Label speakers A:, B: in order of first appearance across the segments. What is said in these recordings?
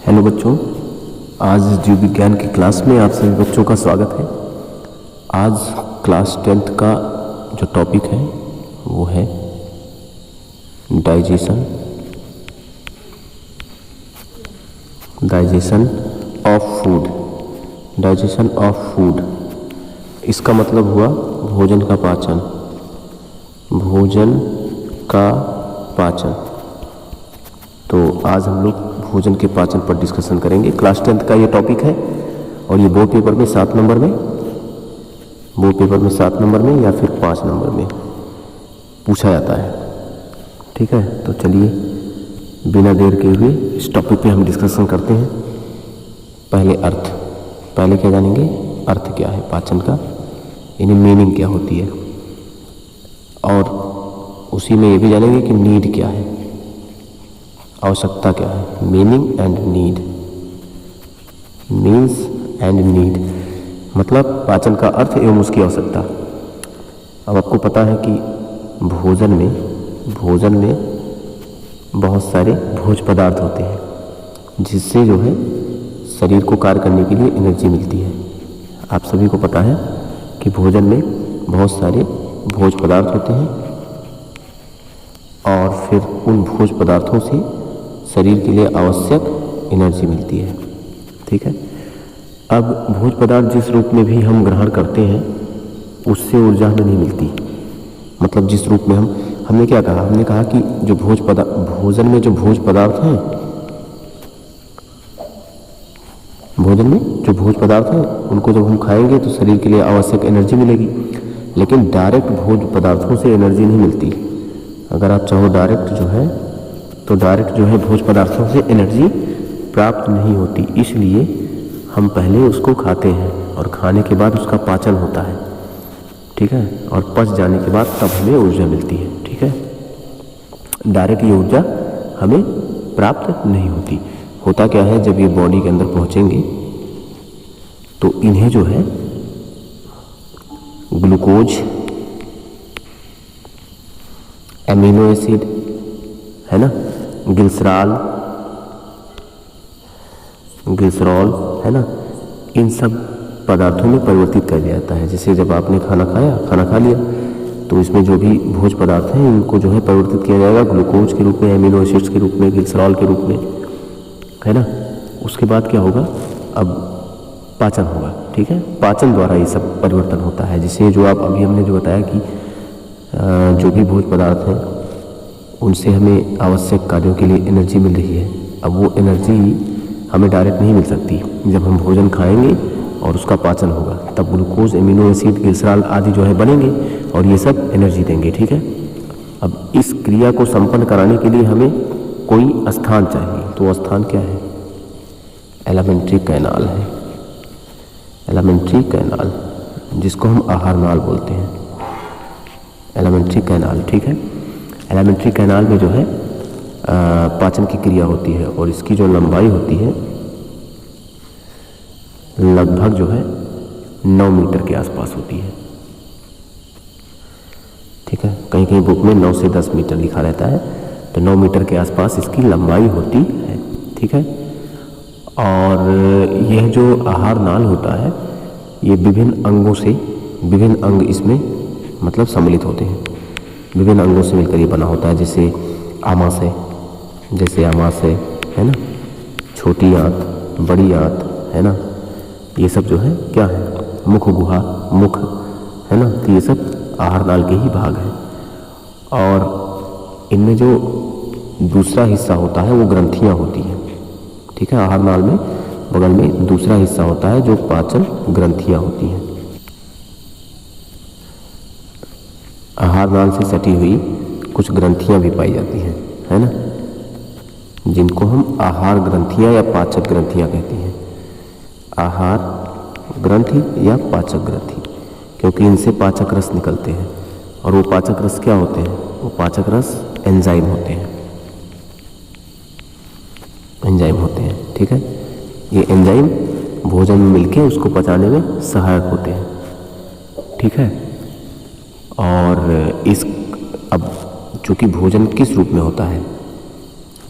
A: Hello बच्चों, आज जीव विज्ञान की क्लास में आप सभी बच्चों का स्वागत है। आज क्लास 10th का जो टॉपिक है वो है digestion of food. Digestion of food इसका मतलब हुआ भोजन का पाचन। भोजन का पाचन। तो आज हम लोग भोजन के पाचन पर डिस्कशन करेंगे। क्लास 10th का ये टॉपिक है और ये बोर्ड पेपर में 7 नंबर में या फिर 5 नंबर में पूछा जाता है। ठीक है, तो चलिए बिना देर के हुए इस टॉपिक पे हम डिस्कशन करते हैं। पहले क्या जानेंगे? अर्थ क्या है पाचन का, यानी मीनिंग क्या होती है, और उसी में ये भी जानेंगे कि नीड क्या है, आवश्यकता क्या है। Meaning and need, means and need मतलब पाचन का अर्थ एवं उसकी आवश्यकता। अब आपको पता है कि भोजन में बहुत सारे भोज्य पदार्थ होते हैं जिससे जो है शरीर को कार्य करने के लिए एनर्जी मिलती है। आप सभी को पता है कि भोजन में बहुत सारे भोज्य पदार्थ होते हैं और फिर उन भोज्य पदार्थों से शरीर के लिए आवश्यक एनर्जी मिलती है। ठीक है, अब भोज्य पदार्थ जिस रूप में भी हम ग्रहण करते हैं उससे ऊर्जा हमें नहीं मिलती। मतलब जिस रूप में हमने क्या कहा? हमने कहा कि जो भोजन में जो भोज्य पदार्थ हैं, उनको जब हम खाएंगे तो शरीर के लिए आवश्यक एनर्जी मिलेगी। लेकिन डायरेक्ट भोज्य पदार्थों से एनर्जी नहीं मिलती। अगर आप चाहो डायरेक्ट जो है भोज्य पदार्थों से एनर्जी प्राप्त नहीं होती। इसलिए हम पहले उसको खाते हैं और खाने के बाद उसका पाचन होता है। ठीक है, और पच जाने के बाद तब हमें ऊर्जा मिलती है। ठीक है, डायरेक्ट ये ऊर्जा हमें प्राप्त नहीं होती। होता क्या है, जब ये बॉडी के अंदर पहुंचेंगे तो इन्हें जो है ग्लूकोज, एमिनो एसिड है ना, ग्लिसरॉल है ना, इन सब पदार्थों में परिवर्तित कर दिया जाता है। जैसे जब आपने खाना खा लिया तो इसमें जो भी भोज्य पदार्थ हैं इनको जो है परिवर्तित किया जाएगा ग्लूकोज के रूप में, एमिनो एसिड्स के रूप में, ग्लिसरॉल के रूप में, है ना। उसके बाद क्या होगा? अब पाचन होगा। ठीक है, पाचन द्वारा ये सब परिवर्तन होता है। जैसे जो आप अभी हमने जो बताया कि जो भी भोज्य पदार्थ हैं उनसे हमें आवश्यक कार्यों के लिए एनर्जी मिल रही है। अब वो एनर्जी हमें डायरेक्ट नहीं मिल सकती। जब हम भोजन खाएंगे और उसका पाचन होगा तब ग्लूकोज, एमिनो एसिड, ग्लिसरॉल आदि जो है बनेंगे और ये सब एनर्जी देंगे। ठीक है, अब इस क्रिया को संपन्न कराने के लिए हमें कोई स्थान चाहिए। तो वो स्थान क्या है? एलिमेंट्री कैनाल है। एलिमेंट्री कैनाल, जिसको हम आहार नाल बोलते हैं, एलिमेंट्री कैनाल। ठीक है, एलिमेंट्री कैनाल में जो है पाचन की क्रिया होती है और इसकी जो लंबाई होती है लगभग जो है 9 मीटर के आसपास होती है। ठीक है, कहीं कहीं बुक में 9 से 10 मीटर लिखा रहता है, तो 9 मीटर के आसपास इसकी लंबाई होती है। ठीक है, और यह जो आहार नाल होता है ये विभिन्न अंग इसमें मतलब सम्मिलित होते हैं। विभिन्न अंगों से मिलकर ये बना होता है। जैसे आमाशय है ना, छोटी आंत, बड़ी आंत है ना, ये सब जो है क्या है? मुख है ना। तो ये सब आहार नाल के ही भाग हैं। और इनमें जो दूसरा हिस्सा होता है वो ग्रंथियां होती हैं। ठीक है, आहार नाल में बगल में दूसरा हिस्सा होता है जो पाचन ग्रंथियां होती हैं। आहार नाल से सटी हुई कुछ ग्रंथियां भी पाई जाती हैं, है ना, जिनको हम आहार ग्रंथियां या पाचक ग्रंथियां कहते हैं। आहार ग्रंथि या पाचक ग्रंथि, क्योंकि इनसे पाचक रस निकलते हैं। और वो पाचक रस क्या होते हैं? वो पाचक रस एंजाइम होते हैं। ठीक है, ये एंजाइम भोजन में मिलके उसको पचाने में सहायक होते हैं। ठीक है, और अब चूंकि भोजन किस रूप में होता है,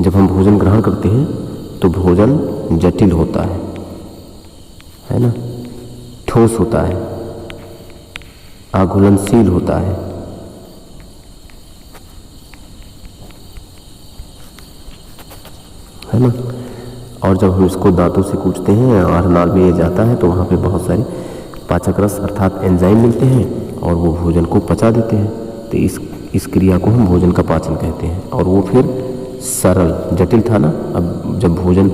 A: जब हम भोजन ग्रहण करते हैं तो भोजन जटिल होता है ना, ठोस होता है, आघुलनशील होता है ना। और जब हम इसको दांतों से कूचते हैं, आहार नाल में ये जाता है, तो वहाँ पे बहुत सारे पाचक रस अर्थात एंजाइम मिलते हैं और वो भोजन को पचा देते हैं। तो इस क्रिया को हम भोजन का पाचन कहते हैं। और वो फिर सरल, जटिल था ना, अब जब भोजन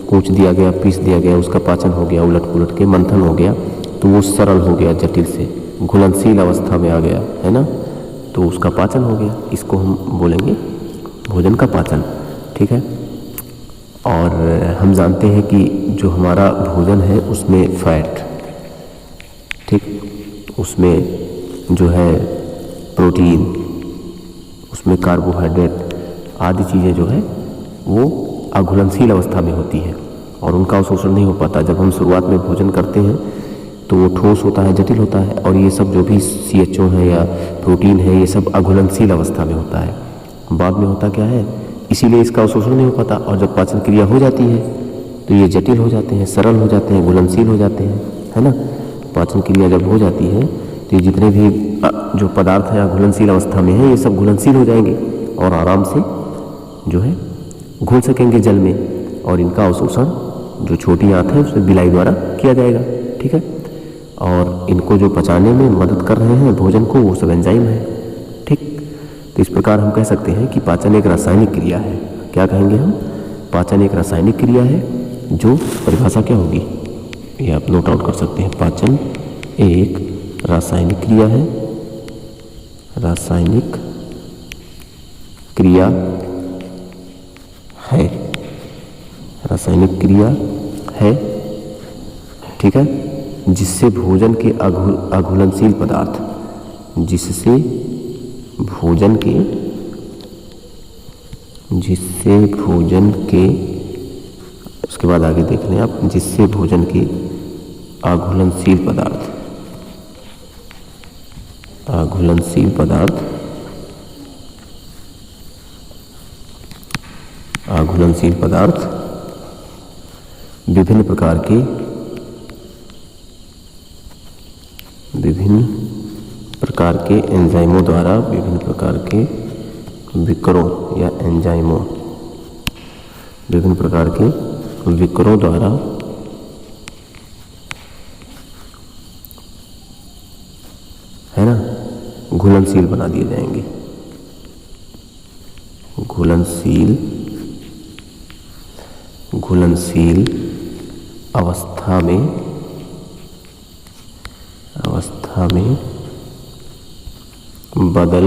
A: कूच दिया गया, पीस दिया गया, उसका पाचन हो गया, उलट पुलट के मंथन हो गया, तो वो सरल हो गया, जटिल से घुलनशील अवस्था में आ गया, है ना, तो उसका पाचन हो गया। इसको हम बोलेंगे भोजन का पाचन, ठीक है। और हम जानते हैं कि जो हमारा भोजन है उसमें फैट, ठीक, उसमें जो है प्रोटीन, उसमें कार्बोहाइड्रेट आदि चीज़ें जो है वो अघुलनशील अवस्था में होती है और उनका अवशोषण नहीं हो पाता। जब हम शुरुआत में भोजन करते हैं तो वो ठोस होता है, जटिल होता है, और ये सब जो भी CHO है या प्रोटीन है, ये सब अघुलनशील अवस्था में होता है। बाद में होता क्या है, इसीलिए इसका अवशोषण नहीं हो पाता, और जब पाचन क्रिया हो जाती है तो ये जटिल हो जाते हैं, सरल हो जाते हैं, घुलनशील हो जाते हैं, है ना। पाचन क्रिया जब हो जाती है तो ये जितने भी जो पदार्थ हैं अघुलनशील अवस्था में हैं, ये सब घुलनशील हो जाएंगे और आराम से जो है घुल सकेंगे जल में, और इनका अवशोषण जो छोटी आंत है उसमें बिलाई द्वारा किया जाएगा, ठीक है। और इनको जो पचाने में मदद कर रहे हैं भोजन को, वो सब एंजाइम है, ठीक। तो इस प्रकार हम कह सकते हैं कि पाचन एक रासायनिक क्रिया है। क्या कहेंगे हम, पाचन एक रासायनिक क्रिया है, जो परिभाषा क्या होगी ये आप नोट आउट कर सकते हैं। पाचन एक रासायनिक क्रिया है, रासायनिक क्रिया है, रासायनिक क्रिया है, ठीक है, जिससे भोजन के अघुलनशील पदार्थ, जिससे भोजन के उसके बाद आगे देख लें आप, जिससे भोजन के अघुलनशील पदार्थ, अघुलनशील पदार्थ, अघुलनशील पदार्थ विभिन्न प्रकार के एंजाइमों द्वारा, विभिन्न प्रकार के विकरों या एंजाइमों, विभिन्न प्रकार के विकरों द्वारा है ना घुलनशील बना दिए जाएंगे। घुलनशील अवस्था में बदल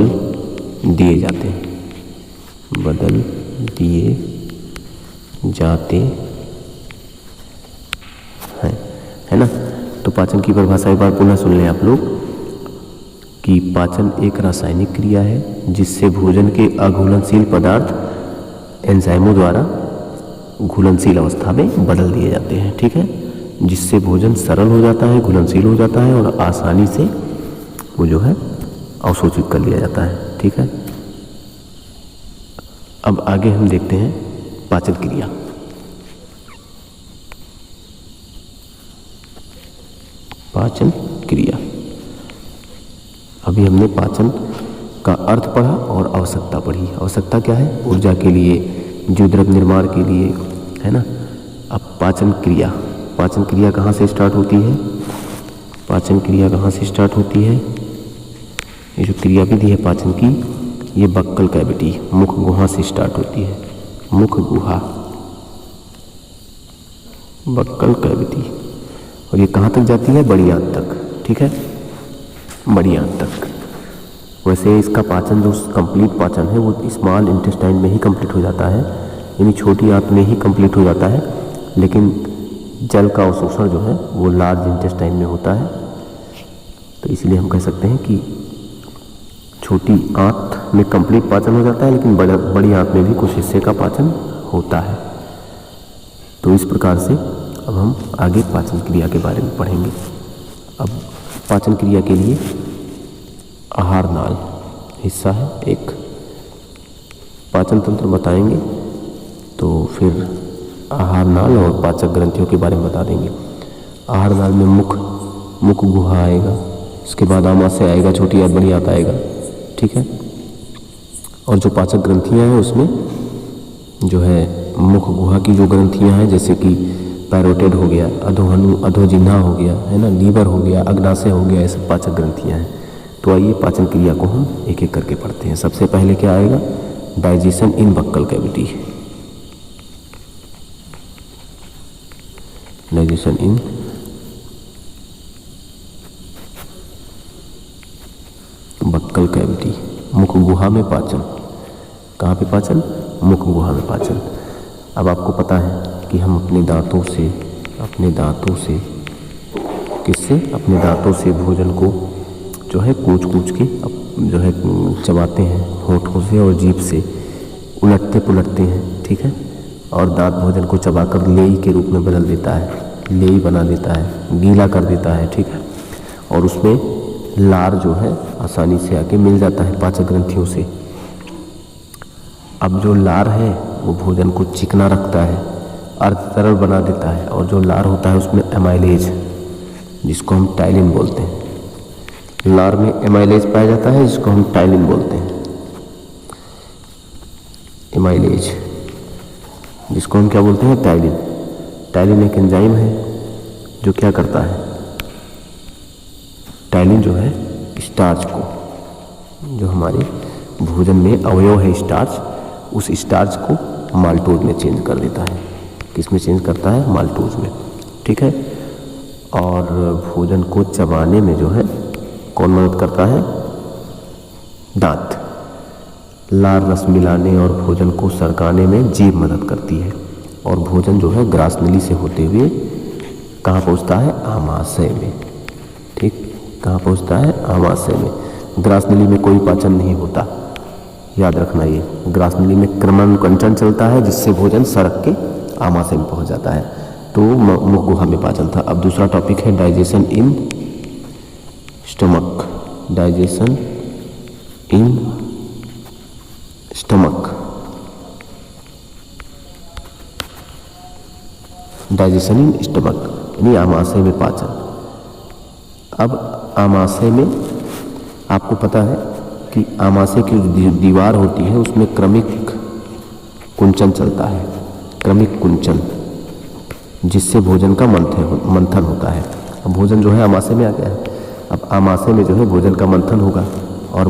A: दिए जाते हैं, है ना। तो पाचन की परिभाषा एक बार पुनः सुन लें आप लोग कि पाचन एक रासायनिक क्रिया है जिससे भोजन के अघुलनशील पदार्थ एंजाइमों द्वारा घुलनशील अवस्था में बदल दिए जाते हैं, ठीक है, जिससे भोजन सरल हो जाता है, घुलनशील हो जाता है और आसानी से वो जो है अवशोषित कर लिया जाता है, ठीक है। अब आगे हम देखते हैं पाचन क्रिया। पाचन क्रिया, अभी हमने पाचन का अर्थ पढ़ा और आवश्यकता पढ़ी। आवश्यकता क्या है, ऊर्जा के लिए, जीव द्रव्य निर्माण के लिए, है ना। अब पाचन क्रिया कहाँ से स्टार्ट होती है, पाचन क्रिया कहाँ से स्टार्ट होती है, ये जो क्रिया विधि है पाचन की, ये बक्कल कैविटी, मुख गुहा से स्टार्ट होती है, मुख गुहा, बक्कल कैविटी, और ये कहाँ तक जाती है, बड़ी आंत तक, ठीक है, बड़ी आंत तक। वैसे इसका पाचन जो कंप्लीट पाचन है वो स्मॉल इंटेस्टाइन में ही कंप्लीट हो जाता है, यानी छोटी आंत में ही कंप्लीट हो जाता है, लेकिन जल का अवशोषण जो है वो लार्ज इंटेस्टाइन में होता है। तो इसलिए हम कह सकते हैं कि छोटी आंत में कंप्लीट पाचन हो जाता है, लेकिन बड़ी आंत में भी कुछ हिस्से का पाचन होता है। तो इस प्रकार से अब हम आगे पाचन क्रिया के बारे में पढ़ेंगे। अब पाचन क्रिया के लिए आहार नाल हिस्सा है, एक पाचन तंत्र बताएंगे, तो फिर आहार नाल और पाचक ग्रंथियों के बारे में बता देंगे। आहार नाल में मुख गुहा आएगा, उसके बाद आमाशय आएगा, छोटी या बड़ी आंत आएगा, ठीक है। और जो पाचक ग्रंथियाँ हैं उसमें जो है मुख गुहा की जो ग्रंथियाँ हैं, जैसे कि पैरोटिड हो गया, अधोजिह्वा हो गया, है ना, लीवर हो गया, अग्नाशय हो गया, ये सब पाचक ग्रंथियाँ हैं। तो आइए पाचन क्रिया को हम एक एक करके पढ़ते हैं। सबसे पहले क्या आएगा? डाइजेशन इन बक्कल कैविटी। डाइजेशन इन बक्कल कैविटी, मुख गुहा में पाचन। कहाँ पे पाचन? मुख गुहा में पाचन। अब आपको पता है कि हम अपने दांतों से किससे? अपने दांतों से भोजन को जो है कूच के जो है चबाते हैं होठों से और जीभ से, उलटते पुलटते हैं, ठीक है। और दांत भोजन को चबाकर लेई के रूप में बदल देता है, लेई बना देता है, गीला कर देता है, ठीक है। और उसमें लार जो है आसानी से आके मिल जाता है पाचक ग्रंथियों से। अब जो लार है वो भोजन को चिकना रखता है, अर्ध तरल बना देता है। और जो लार होता है उसमें एमाइलेज, जिसको हम टाइलिन बोलते हैं, लार में एमाइलेज पाया जाता है, जिसको हम टाइलिन बोलते हैं। एमाइलेज, जिसको हम क्या बोलते हैं? टाइलिन। टाइलिन एक एंजाइम है जो क्या करता है? टाइलिन जो है स्टार्च को, जो हमारे भोजन में अवयव है स्टार्च, उस स्टार्च को माल्टोज में चेंज कर देता है। किस में चेंज करता है? माल्टोज में, ठीक है। और भोजन को चबाने में जो है कौन मदद करता है? दांत। लार रस मिलाने और भोजन को सरकाने में जीभ मदद करती है। और भोजन जो है ग्रास नली से होते हुए कहाँ पहुँचता है? आमाशय में, ठीक। कहाँ पहुँचता है? आमाशय में। ग्रास नली में कोई पाचन नहीं होता, याद रखना। ये ग्रास नली में क्रमानुकंचन चलता है, जिससे भोजन सरक के आमाशय में पहुँच जाता है। तो मुख गुहा में पाचन था। अब दूसरा टॉपिक है digestion in stomach. Digestion in stomach. Digestion in stomach यानी आमाशय में पाचन। अब आमाशय में आपको पता है कि आमाशय की जो दीवार होती है उसमें क्रमिक कुंचन चलता है, क्रमिक कुंचन, जिससे भोजन का मंथन होता है। अब भोजन जो है आमाशय में आ गया है। अब आमाशय में जो है भोजन का मंथन होगा और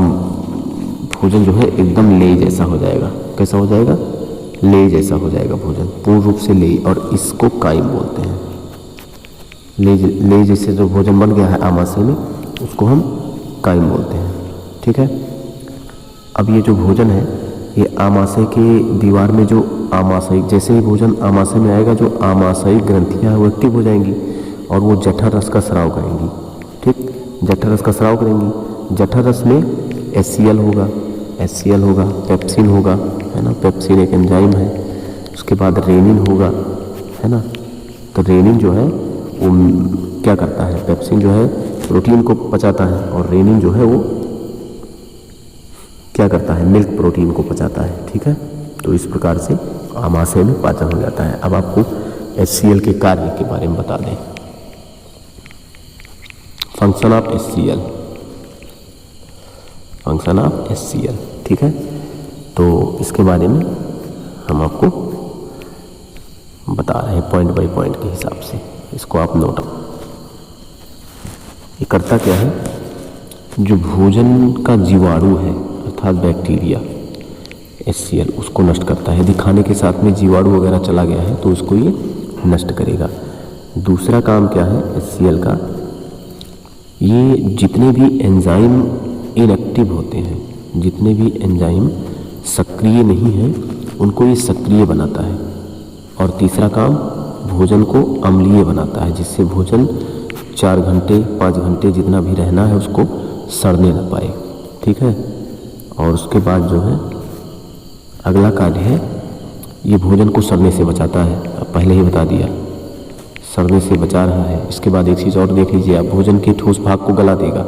A: भोजन जो है एकदम लेई जैसा हो जाएगा। कैसा हो जाएगा? लेई जैसा हो जाएगा भोजन, पूर्ण रूप से लेई। और इसको काइम बोलते हैं। लेई जैसे जो भोजन बन गया है आमाशय में, उसको हम काइम बोलते हैं, ठीक है। अब ये जो भोजन है ये आमाशय के दीवार में जो आमाशय, जैसे ही भोजन आमाशय में आएगा, जो आमाशयिक ग्रंथियाँ हैं वो एक्टिव हो जाएंगी और वो जठर रस का स्राव करेंगी, ठीक। जठर रस का स्राव करेंगी। जठर रस में HCl होगा, पेप्सिन होगा, है ना। पेप्सिन एक एंजाइम है। उसके बाद रेनिन होगा, है ना। तो रेनिन जो है वो क्या करता है? पेप्सिन जो है प्रोटीन को पचाता है और रेनिन जो है वो क्या करता है? मिल्क प्रोटीन को पचाता है, ठीक है। तो इस प्रकार से आमाशय में पाचन हो जाता है। अब आपको HCl के कार्य के बारे में बता दें। Function of HCl, function of HCl, ठीक है। तो इसके बारे में हम आपको बता रहे हैं पॉइंट बाय पॉइंट के हिसाब से। इसको आप नोट। ये करता क्या है? जो भोजन का जीवाणु है अर्थात बैक्टीरिया, HCl उसको नष्ट करता है। यदि खाने के साथ में जीवाणु वगैरह चला गया है तो उसको ये नष्ट करेगा। दूसरा काम क्या है HCl का? ये जितने भी एंजाइम इनएक्टिव होते हैं, जितने भी एंजाइम सक्रिय नहीं हैं, उनको ये सक्रिय बनाता है। और तीसरा काम, भोजन को अम्लीय बनाता है, जिससे भोजन 4 घंटे 5 घंटे जितना भी रहना है उसको सड़ने न पाए, ठीक है। और उसके बाद जो है अगला कार्य है, ये भोजन को सड़ने से बचाता है। अब पहले ही बता दिया, सड़ने से बचा रहा है। इसके बाद एक चीज़ और देख लीजिए आप, भोजन के ठोस भाग को गला देगा।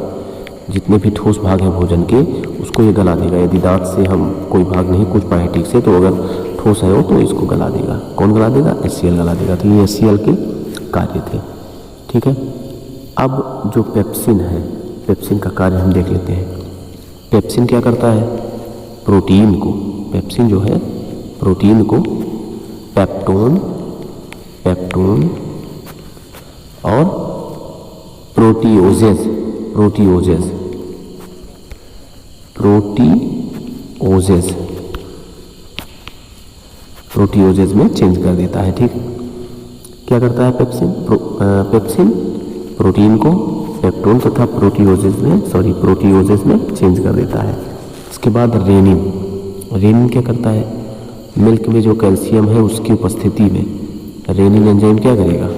A: जितने भी ठोस भाग हैं भोजन के, उसको ये गला देगा। यदि दांत से हम कोई भाग नहीं कूच पाए ठीक से, तो अगर ठोस है वो, तो इसको गला देगा। कौन गला देगा? HCl गला देगा। तो ये HCl के कार्य थे। ठीक है, अब जो पेप्सिन है, पेप्सिन का कार्य हम देख लेते हैं। पेप्सिन क्या करता है? प्रोटीन को, पेप्सिन जो है प्रोटीन को पेप्टोन और प्रोटीओजेज में चेंज कर देता है। ठीक, क्या करता है पेप्सिन? पेप्सिन प्रोटीन को पेप्टोन तथा प्रोटीओजेज में चेंज कर देता है। इसके बाद रेनिन क्या करता है? मिल्क में जो कैल्शियम है उसकी उपस्थिति में रेनिन एंजाइम क्या करेगा?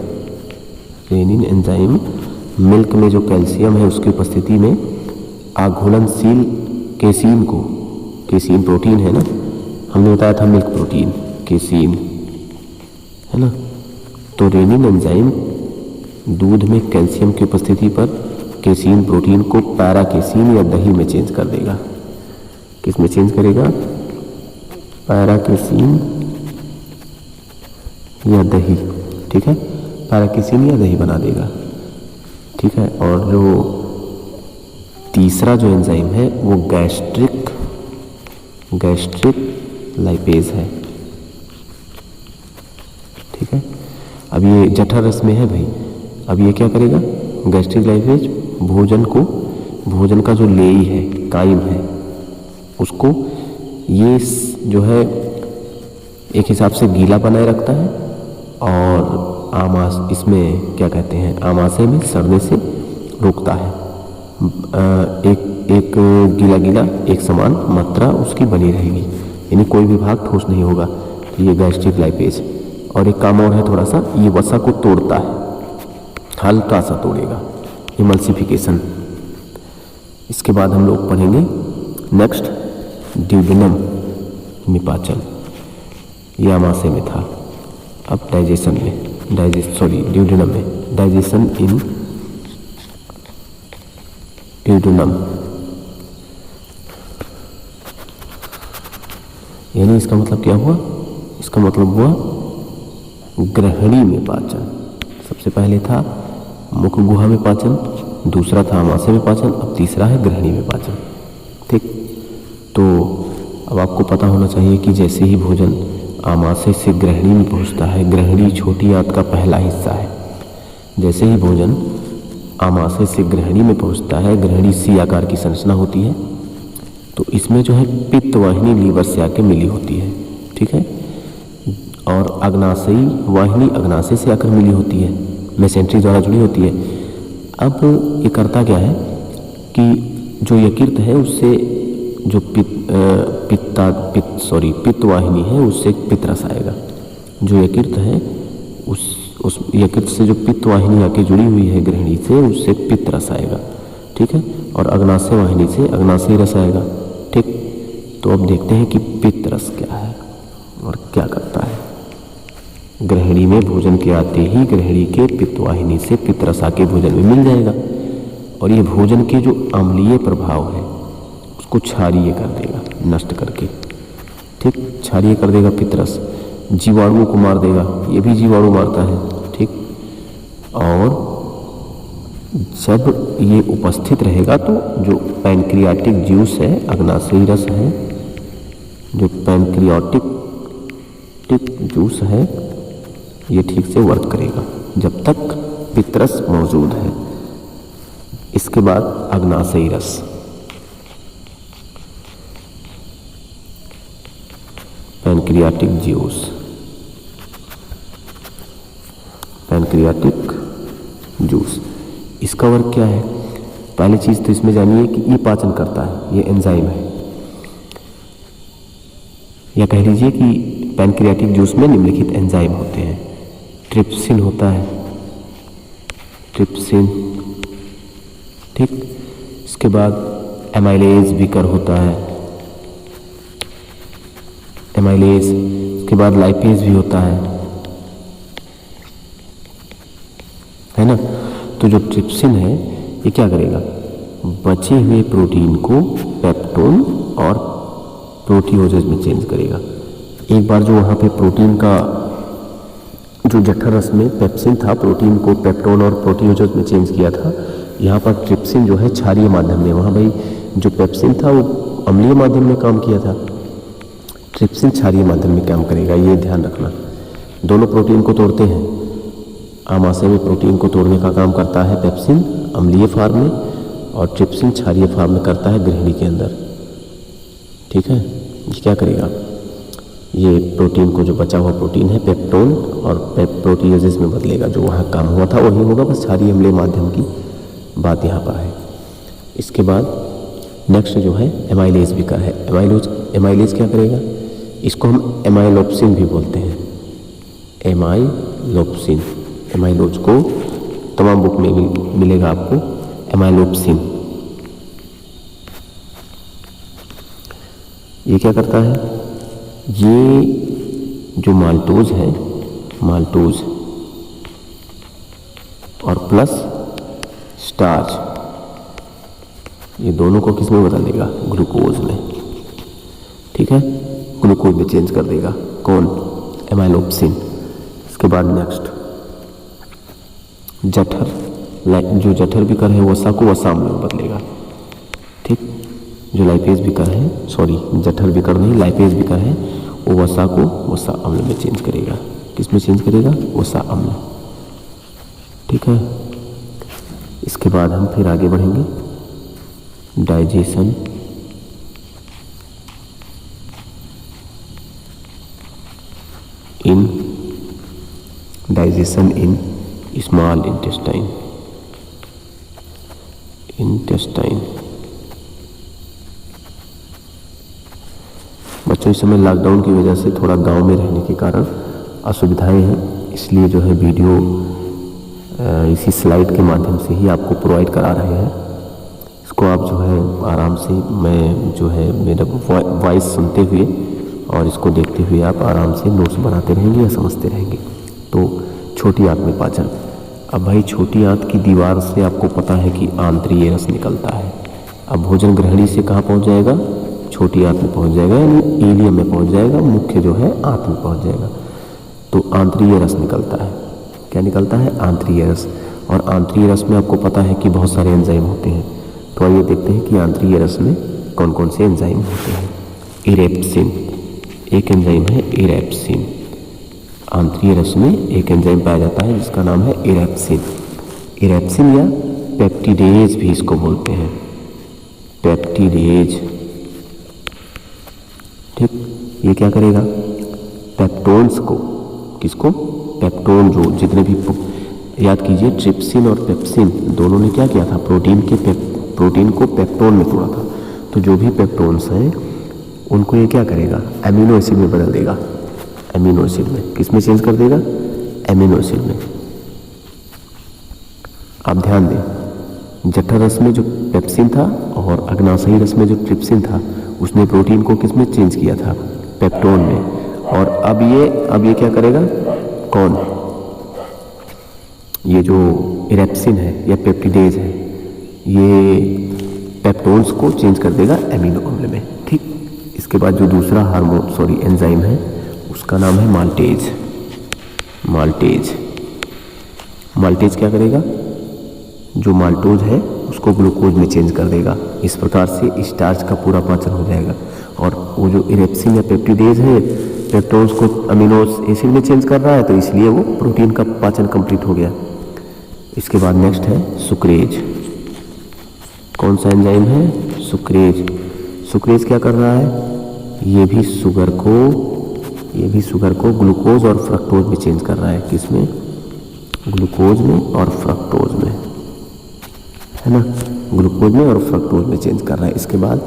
A: रेनिन एंजाइम मिल्क में जो कैल्शियम है उसकी उपस्थिति में आघूलनशील केसीन को, केसीन प्रोटीन है ना, हमने बताया था मिल्क प्रोटीन, केसीन है ना, तो रेनिन एंजाइम दूध में कैल्शियम की उपस्थिति पर केसीन प्रोटीन को पैराकेसीन या दही में चेंज कर देगा। किस में चेंज करेगा? पैराकेसीन या दही। ठीक है, पैराकेसीन या दही बना देगा। ठीक है, और जो तीसरा जो एंजाइम है वो गैस्ट्रिक लाइपेज है। ठीक है, अब ये जठर रस में है भाई। अब ये क्या करेगा? गैस्ट्रिक लाइपेज भोजन का जो लेई है, काइम है, उसको ये जो है एक हिसाब से गीला बनाए रखता है और इसमें क्या कहते हैं, आमाशय में सड़ने से रोकता है। एक गीला एक समान मात्रा उसकी बनी रहेगी, यानी कोई भी भाग ठोस नहीं होगा। तो ये गैस्ट्रिक लाइपेज। और एक काम और है थोड़ा सा, ये वसा को तोड़ता है, हल्का सा तोड़ेगा, इमल्सिफिकेशन। इसके बाद हम लोग पढ़ेंगे नेक्स्ट ड्यूडेनम में पाचन। ये आमाशय में था, अब ड्यूडेनम में डाइजेशन इन ड्यूडेनम, यानी इसका मतलब क्या हुआ? इसका मतलब हुआ ग्रहणी में पाचन। सबसे पहले था मुख गुहा में पाचन, दूसरा था आमाशय में पाचन, अब तीसरा है ग्रहणी में पाचन। ठीक, तो अब आपको पता होना चाहिए कि जैसे ही भोजन आमाशय से ग्रहणी में पहुंचता है, ग्रहणी छोटी आंत का पहला हिस्सा है, जैसे ही भोजन आमाशय से ग्रहणी में पहुंचता है, ग्रहणी सी आकार की संरचना होती है, तो इसमें जो है पित्त वाहिनी लीवर से आके मिली होती है। ठीक है, और अग्नाशयी वाहिनी अग्नाशय से आकर मिली होती है, मेसेंट्री द्वारा जुड़ी होती है। अब ये करता क्या है कि जो यकृत है उससे जो पित्त वाहिनी है उससे पित्त रस आएगा। जो यकृत है उस यकृत से जो पित्त वाहिनी आके जुड़ी हुई है ग्रहणी से, उससे पित्त रस आएगा। ठीक है, और अग्नाशय वाहिनी से अग्नाशयी रस आएगा। ठीक, तो अब देखते हैं कि पित्त रस क्या है और क्या करता है। ग्रहणी में भोजन के आते ही ग्रहणी के पित्त वाहिनी से पित्त रस आके भोजन में मिल जाएगा, और ये भोजन के जो अम्लीय प्रभाव है उसको क्षारीय कर देगा, नष्ट करके। ठीक, क्षारीय कर देगा पित्त रस, जीवाणुओं को मार देगा, ये भी जीवाणु मारता है। ठीक, और जब ये उपस्थित रहेगा तो जो पैनक्रियाटिक जूस है, अग्नाशयी रस है, जो पैनक्रियाटिक जूस है, ये ठीक से वर्क करेगा जब तक पित्त रस मौजूद है। इसके बाद अग्नाशयी रस, पैनक्रियाटिक जूस, इसका वर्क क्या है? पहली चीज तो इसमें जानिए कि ये पाचन करता है, ये एंजाइम है, या कह लीजिए कि पैनक्रियाटिक जूस में निम्नलिखित एंजाइम होते हैं। ट्रिप्सिन होता है, ट्रिप्सिन। ठीक, इसके बाद एमाइलेज विकर होता है, एमाइलेज। इसके बाद लाइपेज भी होता है ना। तो जो ट्रिप्सिन है ये क्या करेगा? बचे हुए प्रोटीन को पेप्टोन और प्रोटीओजेज में चेंज करेगा। एक बार जो वहाँ पे प्रोटीन का जो जठर रस में पेप्सिन था, प्रोटीन को पेप्टोन और प्रोटीओजेज में चेंज किया था, यहाँ पर ट्रिप्सिन जो है क्षारीय माध्यम में, वहाँ भाई जो पेप्सिन था वो अम्लीय माध्यम में काम किया था, ट्रिप्सिन क्षारीय माध्यम में काम करेगा, ये ध्यान रखना। दोनों प्रोटीन को तोड़ते हैं। आमाशय में प्रोटीन को तोड़ने का काम करता है पेप्सिन अम्लीय फॉर्म में, और ट्रिप्सिन क्षारीय फॉर्म में करता है गृहिणी के अंदर। ठीक है, ये क्या करेगा, ये प्रोटीन को जो बचा हुआ प्रोटीन है पेप्टोन और प्रोटीओजेज में बदलेगा। जो वहाँ काम हुआ था वही होगा, बस क्षारीय अम्लीय माध्यम की बात यहाँ पर है। इसके बाद नेक्स्ट जो है एमाइलेज विकर है। एमाइलेज क्या करेगा, इसको हम एमाइलोप्सिन भी बोलते हैं। एमाइलोप्सिन, एमाइलोज को तमाम बुक में मिलेगा आपको एमाइलोप्सिन। ये क्या करता है, ये जो माल्टोज है, माल्टोज और प्लस स्टार्च, ये दोनों को किस में बदल देगा, ग्लूकोज में। ठीक है, ग्लूकोज में चेंज कर देगा। कौन, एमाइलोप्सिन। इसके बाद नेक्स्ट जठर, जो जठर विकर है वसा को वसा अम्ल में बदलेगा। ठीक, जो लाइपेज विकर है, सॉरी जठर विकर नहीं लाइपेज विकर है, वो वसा को वसा अम्ल में चेंज करेगा। किस में चेंज करेगा, वसा अम्ल। ठीक है, इसके बाद हम फिर आगे बढ़ेंगे। Digestion, digestion in small intestine, बच्चों इस समय लॉकडाउन की वजह से थोड़ा गांव में रहने के कारण असुविधाएं हैं, इसलिए जो है वीडियो इसी स्लाइड के माध्यम से ही आपको प्रोवाइड करा रहे हैं। इसको आप जो है आराम से, मैं जो है मेरा वॉइस सुनते हुए और इसको देखते हुए आप आराम से नोट्स बनाते रहेंगे या समझते रहेंगे। तो छोटी आंत में पाचन। अब भाई छोटी आंत की दीवार से आपको पता है कि आंतरीय रस निकलता है। अब भोजन ग्रहणी से कहाँ पहुँच जाएगा, छोटी आंत में पहुँच जाएगा, यानी इलियम में पहुँच जाएगा, मुख्य जो है आंत में पहुँच जाएगा। तो आंतरीय रस निकलता है। क्या निकलता है, आंतरीय रस। और आंतरीय रस में आपको पता है कि बहुत सारे एंजाइम होते हैं। तो आइए देखते हैं कि आंतरीय रस में कौन कौन से एंजाइम होते हैं। इरेप्सिन, एक एंजाइम है इरेप्सिन। आंतरीय रस में एक एंजाइम पाया जाता है जिसका नाम है इरेप्सिन। इरेप्सिन या पेप्टिडेज भी इसको बोलते हैं, पेप्टिडेज। ठीक, ये क्या करेगा, पेप्टोन्स को, किसको, पेप्टोन, जो जितने भी, याद कीजिए ट्रिप्सिन और पेप्सिन दोनों ने क्या किया था, प्रोटीन को पेप्टोन में तोड़ा था। तो जो भी पेप्टोन्स हैं उनको ये क्या करेगा, एमिनो एसिड में बदल देगा। एमिनो एसिड में, किस में चेंज कर देगा, एमिनो एसिड में। आप ध्यान दें, जठर रस में जो पेप्सिन था और अग्नाशयी रस में जो ट्रिप्सिन था, उसने प्रोटीन को किस में चेंज किया था, पेप्टोन में। और अब ये क्या करेगा, कौन, ये जो इरेप्सिन है या पेप्टिडेज है, ये पेप्टोन्स को चेंज कर देगा एमिनो अम्ल में। ठीक, इसके बाद जो दूसरा एंजाइम है उसका नाम है माल्टेज। माल्टेज क्या करेगा, जो माल्टोज है उसको ग्लूकोज में चेंज कर देगा। इस प्रकार से स्टार्च का पूरा पाचन हो जाएगा। और वो जो इरेप्सिन या पेप्टिडेज है पेप्टोन्स को अमीनो एसिड में चेंज कर रहा है, तो इसलिए वो प्रोटीन का पाचन कंप्लीट हो गया। इसके बाद नेक्स्ट है सुक्रेज। कौन सा एंजाइम है, सुक्रेज। सुक्रेज क्या कर रहा है, ये भी शुगर को ग्लूकोज और फ्रक्टोज में चेंज कर रहा है। किसमें, ग्लूकोज में और फ्रक्टोज में, है ना, ग्लूकोज में और फ्रक्टोज में चेंज कर रहा है। इसके बाद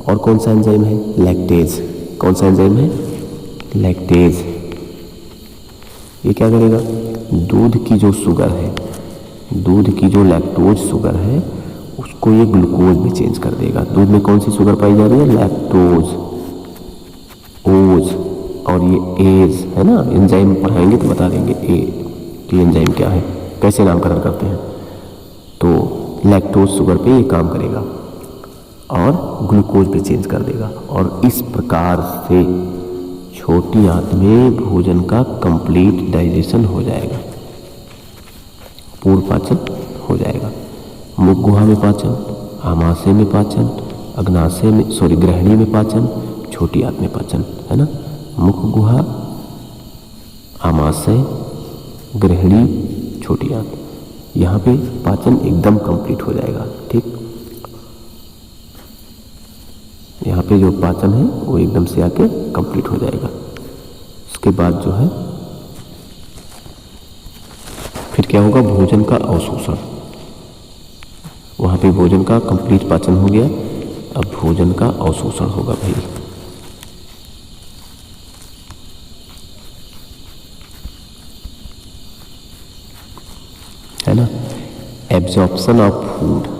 A: और कौन सा एंजाइम है, लैक्टेज। कौन सा एंजाइम है, लैक्टेज। ये क्या करेगा, दूध की जो शुगर है, दूध की जो लैक्टोज शुगर है उसको ये ग्लूकोज में चेंज कर देगा। दूध में कौन सी शुगर पाई जा रही है, लैक्टोज, ओज और ये एज, है ना। एंजाइम पढ़ाएंगे तो बता देंगे कि एंजाइम क्या है, कैसे नामकरण करते हैं। तो लैक्टोज शुगर पे ये काम करेगा और ग्लूकोज पे चेंज कर देगा। और इस प्रकार से छोटी आंत में भोजन का कंप्लीट डाइजेशन हो जाएगा, पूर्ण पाचन हो जाएगा। मुख गुहा में पाचन, आमाशय में पाचन, अग्नाशय में ग्रहणी में पाचन, छोटी आंत में पाचन, है ना। मुख गुहा, आमाशय, ग्रहणी, छोटी आंत, यहाँ पे पाचन एकदम कंप्लीट हो जाएगा। ठीक, यहाँ पे जो पाचन है वो एकदम से आके कंप्लीट हो जाएगा। उसके बाद जो है फिर क्या होगा, भोजन का अवशोषण। वहाँ पे भोजन का कंप्लीट पाचन हो गया, अब भोजन का अवशोषण होगा भाई। है ना, absorption of food.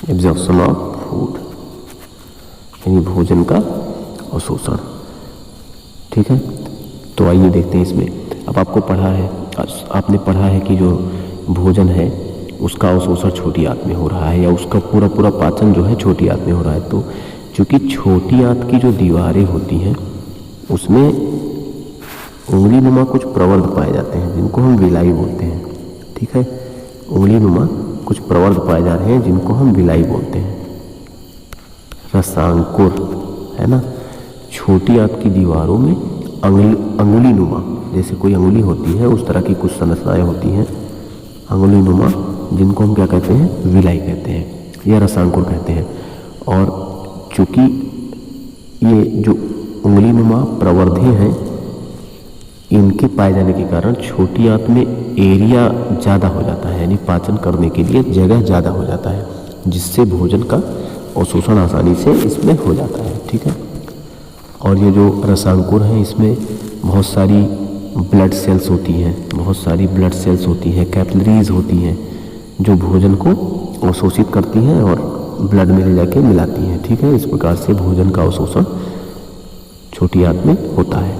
A: Absorption of food यानी भोजन का अवशोषण। ठीक है, तो आइए देखते हैं इसमें। अब आपको आपने पढ़ा है कि जो भोजन है उसका अवशोषण छोटी आंत में हो रहा है, या उसका पूरा पूरा पाचन जो है छोटी आंत में हो रहा है। तो चूंकि छोटी आंत की जो दीवारें होती हैं उसमें उंगली नुमा कुछ प्रवर्ध पाए जाते हैं जिनको हम विलाई बोलते हैं। ठीक है, उंगली नुमा कुछ प्रवर्ध पाए जा रहे हैं जिनको हम विलाई बोलते हैं। रसांकुर, है ना, छोटी आंत की दीवारों में अंगुली नुमा, जैसे कोई अंगुली होती है उस तरह की कुछ संरचनाएं होती हैं अंगुली नुमा, जिनको हम क्या कहते हैं, विलाई कहते हैं या रसांकुर कहते हैं। और चूंकि ये जो उंगली नुमा प्रवर्धे हैं, इनके पाए जाने के कारण छोटी आंत में एरिया ज़्यादा हो जाता है, यानी पाचन करने के लिए जगह ज़्यादा हो जाता है, जिससे भोजन का अवशोषण आसानी से इसमें हो जाता है। ठीक है, और ये जो रसांकुर हैं इसमें बहुत सारी ब्लड सेल्स होती हैं, कैपिलरीज होती हैं जो भोजन को अवशोषित करती हैं और ब्लड में ले जाके मिलाती हैं। ठीक है, इस प्रकार से भोजन का अवशोषण छोटी आंत में होता है।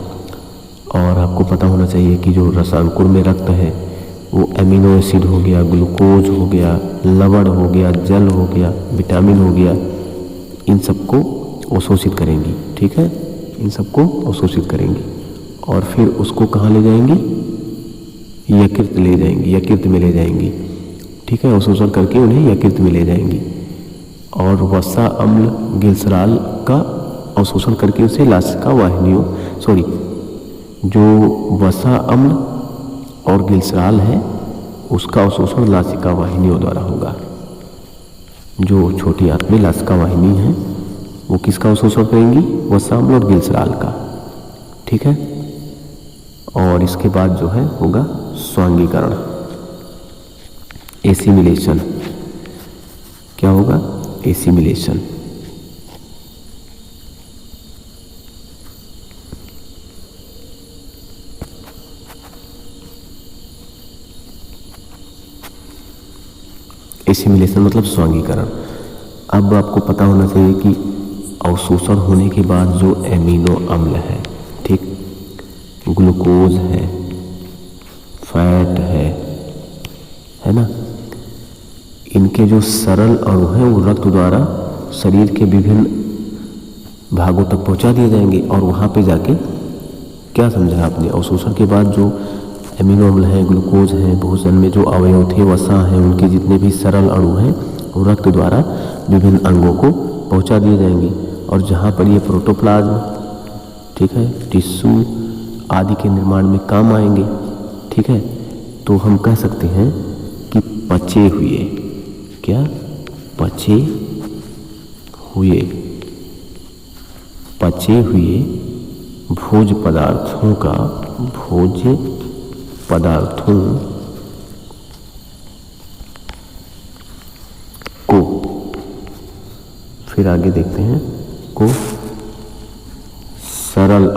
A: और आपको पता होना चाहिए कि जो रसांकुर में रक्त है वो एमिनो एसिड हो गया, ग्लूकोज हो गया, लवण हो गया, जल हो गया, विटामिन हो गया, इन सबको अवशोषित करेंगी। ठीक है, इन सबको अवशोषित करेंगी और फिर उसको कहाँ ले जाएंगी, यकृत में ले जाएंगी। ठीक है, अवशोषण करके उन्हें यकृत में ले जाएंगी और वसा अम्ल गिल्सराल का अवशोषण करके उसे लासिका वाहिनियों जो वसा अम्ल और गिल्सराल है उसका अवशोषण लासिका वाहिनियों द्वारा होगा। जो छोटी आंत में लासिका वाहिनी है वो किसका अवशोषण करेंगी, वसा अम्ल और गिल्सराल का। ठीक है, और इसके बाद जो है होगा स्वांगीकरण, एसिमिलेशन। क्या होगा, एसिमिलेशन। एसिमिलेशन मतलब स्वांगीकरण। अब आपको पता होना चाहिए कि अवशोषण होने के बाद जो एमिनो अम्ल है, ठीक, ग्लूकोज है, फैट है ना, इनके जो सरल अणु हैं वो रक्त द्वारा शरीर के विभिन्न भागों तक पहुंचा दिए जाएंगे और वहाँ पे जाके, क्या समझा आपने, अवशोषण के बाद जो एमिनो अम्ल हैं, ग्लूकोज हैं, भोजन में जो अवयव थे, वसा हैं, उनके जितने भी सरल अणु हैं वो रक्त द्वारा विभिन्न अंगों को पहुंचा दिए जाएंगे। और जहाँ पर ये प्रोटोप्लाज्म, ठीक है, टिश्यू आदि के निर्माण में काम आएंगे। ठीक है, तो हम कह सकते हैं कि पचे हुए, क्या, पचे हुए भोज्य पदार्थों को, फिर आगे देखते हैं, को सरल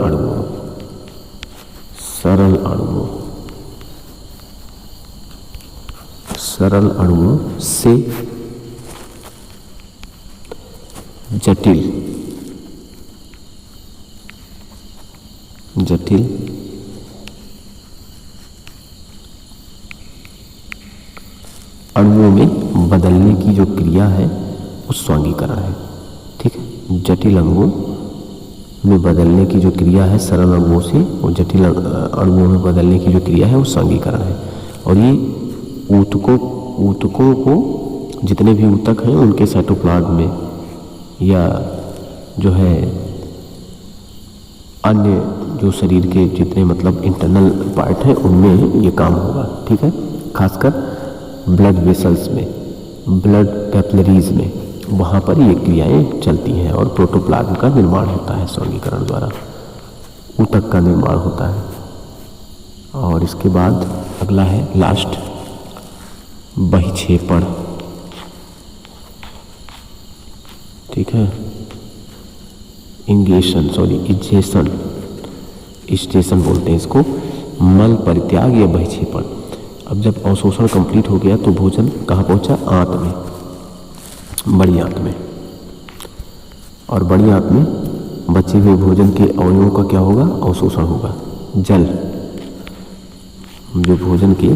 A: अणुओं से जटिल अणुओं में बदलने की जो क्रिया है वो स्वांगीकरण है। ठीक है, जटिल अंगों में बदलने की जो क्रिया है सरल अंगों से और जटिल अंगों में बदलने की जो क्रिया है वो स्वांगीकरण है। और ये ऊतकों को, जितने भी ऊतक हैं उनके साइटोप्लाज्म में या जो है अन्य जो शरीर के जितने मतलब इंटरनल पार्ट हैं उनमें ये काम होगा। ठीक है, खासकर ब्लड वेसल्स में, ब्लड कैपिलरीज में, वहाँ पर ये क्रियाएं चलती हैं और प्रोटोप्लाज्म का निर्माण होता है स्वांगीकरण द्वारा, ऊतक का निर्माण होता है। और इसके बाद अगला है लास्ट बहिक्षेपण। ठीक है, इजेशन बोलते हैं इसको, मल परित्याग या बहिक्षेपण। अब जब अवशोषण कंप्लीट हो गया तो भोजन कहाँ पहुंचा? आंत में, बड़ी आंत में। और बड़ी आंत में बचे हुए भोजन के अवयवों का क्या होगा? अवशोषण होगा। जल, जो भोजन के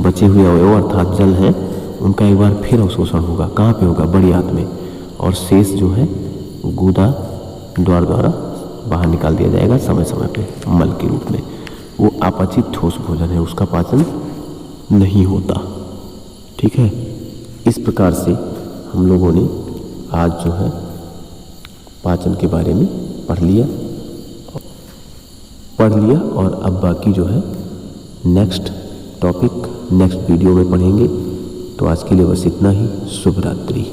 A: बचे हुए अवयव अर्थात जल है उनका एक बार फिर अवशोषण होगा। कहाँ पे होगा? बड़ी आंत में। और शेष जो है गुदा द्वार द्वारा बाहर निकाल दिया जाएगा समय समय पे मल के रूप में। वो अपचित ठोस भोजन है, उसका पाचन नहीं होता। ठीक है, इस प्रकार से हम लोगों ने आज जो है पाचन के बारे में पढ़ लिया और अब बाकी जो है नेक्स्ट टॉपिक नेक्स्ट वीडियो में पढ़ेंगे। तो आज के लिए बस इतना ही। शुभ रात्रि।